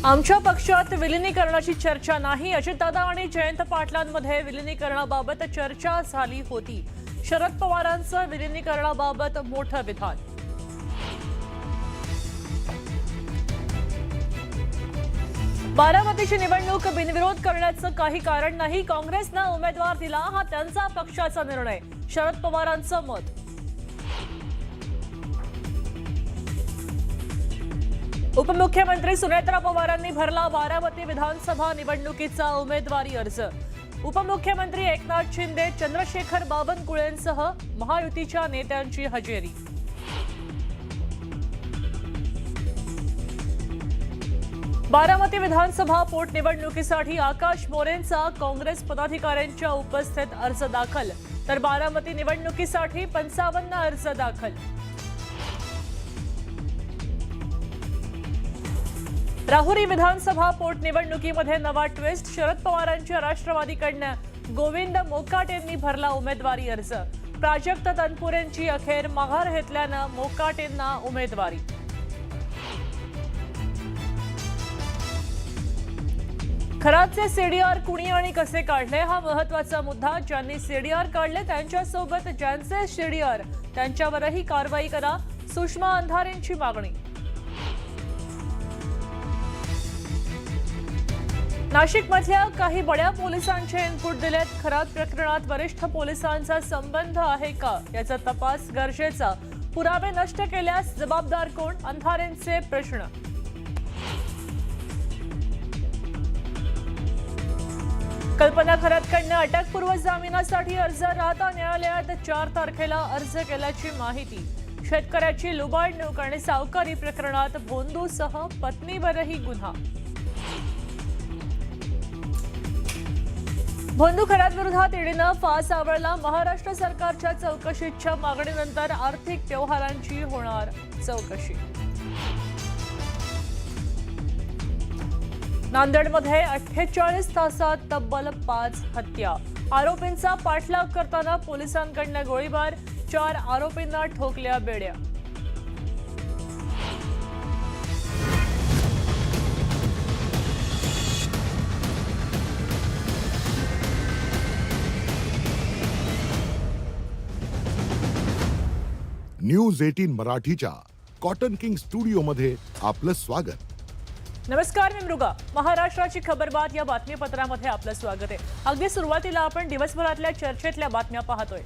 आमच्या पक्षात विलीनीकरणाची चर्चा नाही. अजितदादा आणि जयंत पाटलांमध्ये विलीनीकरणाबाबत चर्चा झाली होती. शरद पवारांचं विलीनीकरणाबाबत मोठं विधान. बारामतीची निवडणूक बिनविरोध करण्याचं काही कारण नाही. काँग्रेसनं उमेदवार दिला, हा त्यांचा पक्षाचा निर्णय. शरद पवारांचं मत. उपमुख्यमंत्री सुनेत्रा पवारांनी भरला बारामती विधानसभा निवडणुकीचा उमेदवारी अर्ज. उपमुख्यमंत्री एकनाथ शिंदे, चंद्रशेखर बावनकुळेंसह महायुतीच्या नेत्यांची हजेरी. बारामती विधानसभा पोटनिवडणुकीसाठी आकाश मोरेंचा काँग्रेस पदाधिकाऱ्यांच्या उपस्थितीत अर्ज दाखल, तर बारामती निवडणुकीसाठी 55 अर्ज दाखल. राहुरी विधानसभा पोटनिवडणुकीमध्ये नवा ट्विस्ट. शरद पवारांच्या राष्ट्रवादीकडनं गोविंद मोकाटेंनी भरला उमेदवारी अर्ज. प्राजक्त तनपुरेंची अखेर माघार घेतल्यानं मोकाटेंना उमेदवारी. खरातचे सीडीआर कुणी आणि कसे काढले, हा महत्वाचा मुद्दा. ज्यांनी सीडीआर काढले त्यांच्यासोबत ज्यांचे सीडीआर त्यांच्यावरही कारवाई करा, सुषमा अंधारेंची मागणी. नाशिकमधल्या काही बड्या पोलिसांचे इनपुट दिलेत. खरात प्रकरणात वरिष्ठ पोलिसांचा संबंध आहे का, याचा तपास गरजेचा. पुरावे नष्ट केल्यास जबाबदार कोण, अंधारेंचे प्रश्न. कल्पना खरातकडनं अटकपूर्व जामिनासाठी अर्ज. राहता न्यायालयात 4 तारखेला अर्ज केल्याची माहिती. शेतकऱ्याची लुबाडणूक आणि सावकारी प्रकरणात भोंदूसह पत्नीवरही गुन्हा. भोंदू खरात विरोधात ईडीनं फास आवळला. महाराष्ट्र सरकारच्या चौकशीच्या मागणीनंतर आर्थिक व्यवहारांची होणार चौकशी. नांदेडमध्ये 48 तासात तब्बल 5 हत्या. आरोपींचा पाठलाग करताना पोलिसांकडनं गोळीबार. 4 आरोपींना ठोकल्या बेड्या. न्यूज 18 मराठीच्या कॉटन किंग स्टुडिओमध्ये आपलं स्वागत. नमस्कार, मी मृगा. महाराष्ट्राची खबरबात या बातमीपत्रामध्ये आपलं स्वागत आहे. अगदी सुरुवातीला आपण दिवसभरातल्या चर्चेतल्या बातम्या पाहतोय.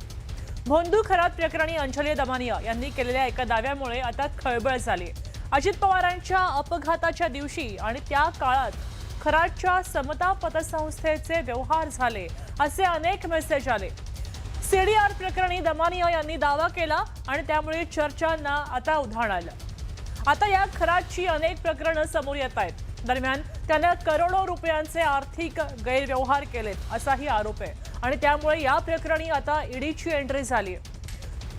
भोंदू खरात प्रकरणी अंजली दमानिया यांनी केलेल्या एका दाव्यामुळे आता खळबळ झाली. अजित पवारांच्या अपघाताच्या दिवशी आणि त्या काळात खरातच्या समता पतसंस्थेचे व्यवहार झाले असे अनेक मेसेज आले. सीडीआर प्रकरणी दमानिया यांनी दावा केला आणि त्यामुळे चर्चांना आता उधाण आलं. आता या खरातची अनेक प्रकरणं समोर येत आहेत. दरम्यान त्यानं करोडो रुपयांचे आर्थिक गैरव्यवहार केलेत असाही आरोप आहे आणि त्यामुळे या प्रकरणी आता ईडीची एंट्री झाली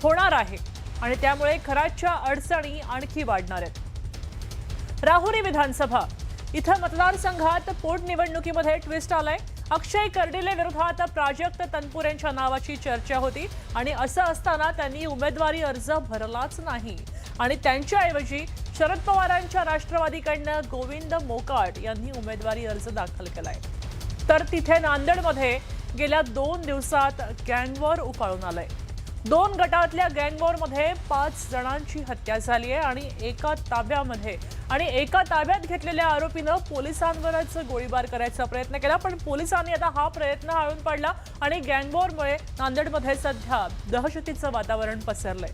होणार आहे आणि त्यामुळे खरातच्या अडचणी आणखी वाढणार आहेत. राहुरी विधानसभा इथं मतदारसंघात पोटनिवडणुकीमध्ये ट्विस्ट आलाय. अक्षय कर्डिले विरोधात प्राजक्त तनपुरेंच्या नावाची चर्चा होती आणि असं असताना त्यांनी उमेदवारी अर्ज भरलाच नाही आणि त्यांच्याऐवजी शरद पवारांच्या राष्ट्रवादीकडनं गोविंद मोकाट यांनी उमेदवारी अर्ज दाखल केलाय. तर तिथे नांदेडमध्ये गेल्या 2 दिवसात गँगवॉर उफाळून आलंय. 2 गटातल्या गँगवॉरमध्ये 5 जणांची हत्या झाली आहे आणि एका ताब्यात घेतलेल्या आरोपीनं पोलिसांवरच गोळीबार करायचा प्रयत्न केला, पण पोलिसांनी आता हा प्रयत्न हाळून पाडला आणि गँगवॉरमुळे नांदेडमध्ये सध्या दहशतीचं वातावरण पसरलंय.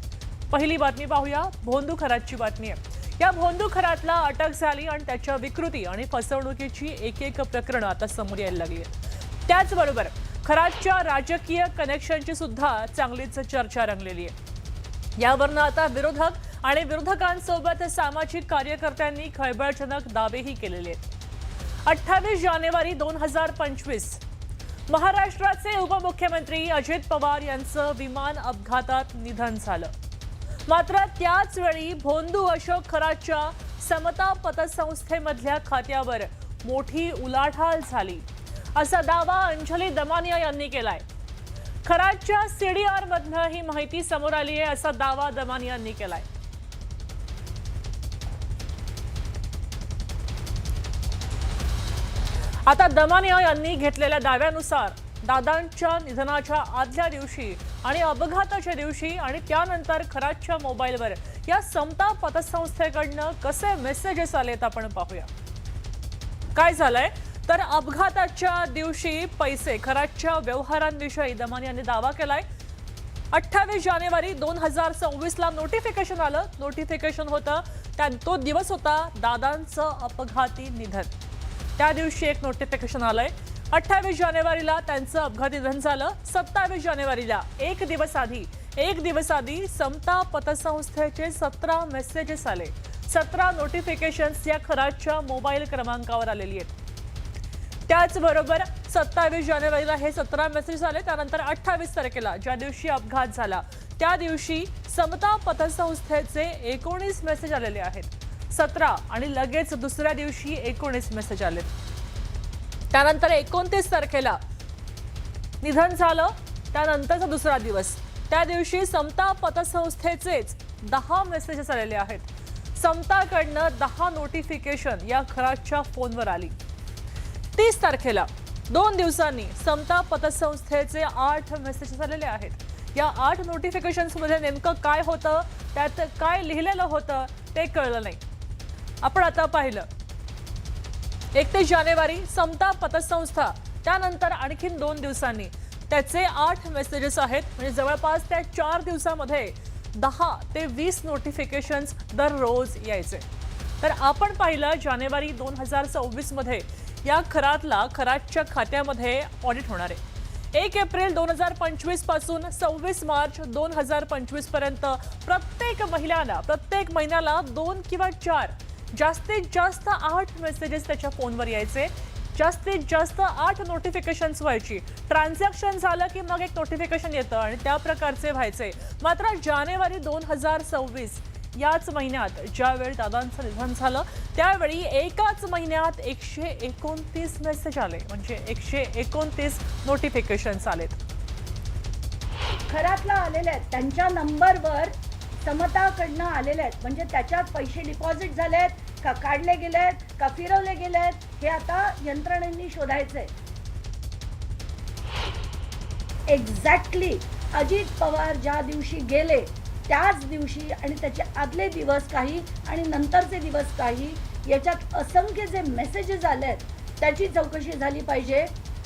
पहिली बातमी पाहूया. भोंदू खरातची बातमी आहे. या भोंदू खरातला अटक झाली आणि त्याच्या विकृती आणि फसवणुकीची एक प्रकरणं आता समोर यायला लागली आहेत. त्याचबरोबर खरातच्या राजकीय कनेक्शनची सुद्धा चांगलीच चर्चा रंगलेली आहे. यावरनं आता विरोधक आणि विरोधकांसोबत सामाजिक कार्यकर्त्यांनी खळबळजनक दावेही केलेले आहेत. 28 जानेवारी 2025 महाराष्ट्राचे उपमुख्यमंत्री अजित पवार यांचं विमान अपघातात निधन झालं. मात्र त्याच वेळी भोंदू अशोक खरातच्या समता पतसंस्थेमधल्या खात्यावर मोठी उलाढाल झाली असा दावा अंजली दमानिया यांनी केलाय. खरातच्या सीडीआर मधनं ही माहिती समोर आली आहे असा दावा दमानिया यांनी केलाय. आता दमानिया यांनी घेतलेल्या दाव्यानुसार दादांच्या निधनाच्या आदल्या दिवशी आणि अपघाताच्या दिवशी आणि त्यानंतर खरातच्या मोबाईलवर या समता पतसंस्थेकडनं कसे मेसेजेस आलेत आपण पाहूया. काय झालंय तर अपघाताच्या दिवशी पैसे खरातच्या व्यवहारांविषयी दमानिया यांनी दावा केलाय. 28 जानेवारी 2026 ला नोटिफिकेशन आलं. नोटिफिकेशन होतं तो दिवस होता दादांचं अपघाती निधन. त्या दिवशी एक नोटिफिकेशन आलंय. 28 जानेवारीला त्यांचं अपघाती निधन झालं. 27 जानेवारीला एक दिवस आधी समता पतसंस्थेचे 17 मेसेजेस आले. 17 नोटिफिकेशन्स या खरातच्या मोबाईल क्रमांकावर आलेली आहेत. त्याचबरोबर 27 जानेवारीला हे 17 मेसेज आले. त्यानंतर 28 तारखेला ज्या दिवशी अपघात झाला त्या दिवशी समता पतसंस्थेचे 19 मेसेज आलेले आहेत. 17 आणि लगेच दुसऱ्या दिवशी 19 मेसेज आले. त्यानंतर 29 तारखेला निधन झालं. त्यानंतरचा दुसरा दिवस त्या दिवशी समता पतसंस्थेचेच 10 मेसेजेस आलेले आहेत. समताकडनं 10 नोटिफिकेशन या खरातच्या फोनवर आली. 30 तारखेला 2 दिवसांनी समता पतसंस्थेचे 8 मेसेजेस आलेले आहेत. या 8 नोटिफिकेशन्स मध्ये नेमकं काय होतं, त्यात काय लिहिलेलं होतं ते कळलं नाही. आपण आता पाहिलं 31 जानेवारी समता पतसंस्था, त्यानंतर आणखीन 2 दिवसांनी त्याचे 8 मेसेजेस आहेत. म्हणजे जवळपास त्या 4 दिवसामध्ये 10 ते 20 नोटिफिकेशन्स दररोज यायचे. तर आपण पाहिलं जानेवारी 2026 मध्ये या खरातच्या खात्यामध्ये ऑडिट होणार आहे. 1 एप्रिल 2025 पासून 26 मार्च 2025 पर्यंत प्रत्येक महिन्याला 2 किंवा 4 जास्तीत जास्त 8 मेसेजेस त्याच्या फोनवर यायचे. जास्तीत जास्त 8 नोटिफिकेशन्स व्हायची. ट्रान्झॅक्शन झालं की मग एक नोटिफिकेशन येतं आणि त्या प्रकारचे व्हायचे. मात्र जानेवारी 2026 याच महिन्यात ज्यावेळी दादांचं निधन झालं त्यावेळी एकाच महिन्यात 129 मेसेज आले. म्हणजे 129 नोटिफिकेशन्स आलेत. खरातला आलेले आहेत त्यांच्या नंबरवर समताकडनं आलेले आहेत. म्हणजे त्याच्यात पैसे डिपॉझिट झालेत का, काढले गेलेत का, फिरवले गेलेत, हे आता यंत्रणेंनी शोधायचंय. एक्झॅक्टली अजित पवार ज्या दिवशी गेले त्याच दिवशी आणि त्याचे आदले दिवस काही आणि नंतरचे दिवस काही, याच्यात असंख्य जे मेसेजेस आले आहेत त्याची चौकशी झाली पाहिजे.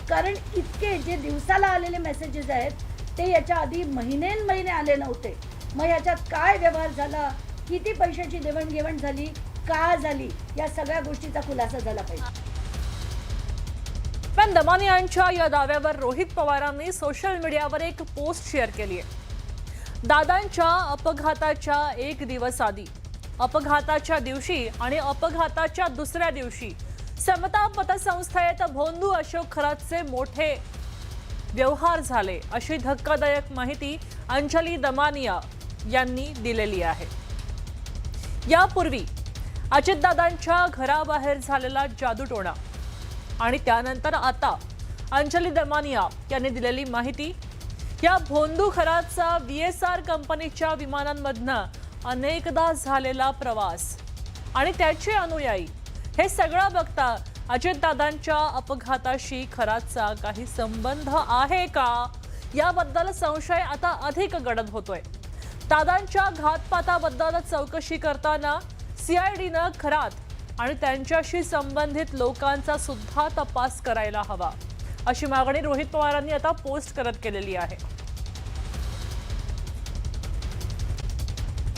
कारण इतके जे दिवसाला आलेले मेसेजेस आहेत ते याच्या आधी महिने आले नव्हते. मग याच्यात काय व्यवहार झाला, किती पैशाची देवाणघेवाण झाली, का झाली, या सगळ्या गोष्टीचा खुलासा झाला पाहिजे. पण दमानियांच्या या दाव्यावर रोहित पवारांनी सोशल मीडियावर एक पोस्ट शेअर केली आहे. दादांच्या अपघाताच्या 1 दिवस आधी, अपघाताच्या दिवशी आणि अपघाताच्या दुसऱ्या दिवशी समता पतसंस्थेत भोंदू अशोक खरातचे मोठे व्यवहार झाले, अशी धक्कादायक माहिती अंजली दमानिया यांनी दिलेली आहे. यापूर्वी अजितदादांच्या घराबाहेर झालेला जादूटोणा आणि त्यानंतर आता अंजली दमानिया यांनी दिलेली माहिती. या भोंदू खरातचा VSR कंपनीच्या विमानांमधनं अनेकदा झालेला प्रवास आणि त्याचे अनुयायी, हे सगळं बघता अजितदादांच्या अपघाताशी खरातचा काही संबंध आहे का, याबद्दल संशय आता अधिक गडद होतोय. दादांच्या घातपाताबद्दल चौकशी करताना CIDनं खरात आणि त्यांच्याशी संबंधित लोकांचा सुद्धा तपास करायला हवा, अशी मागणी रोहित पवारांनी आता पोस्ट करत केलेली आहे.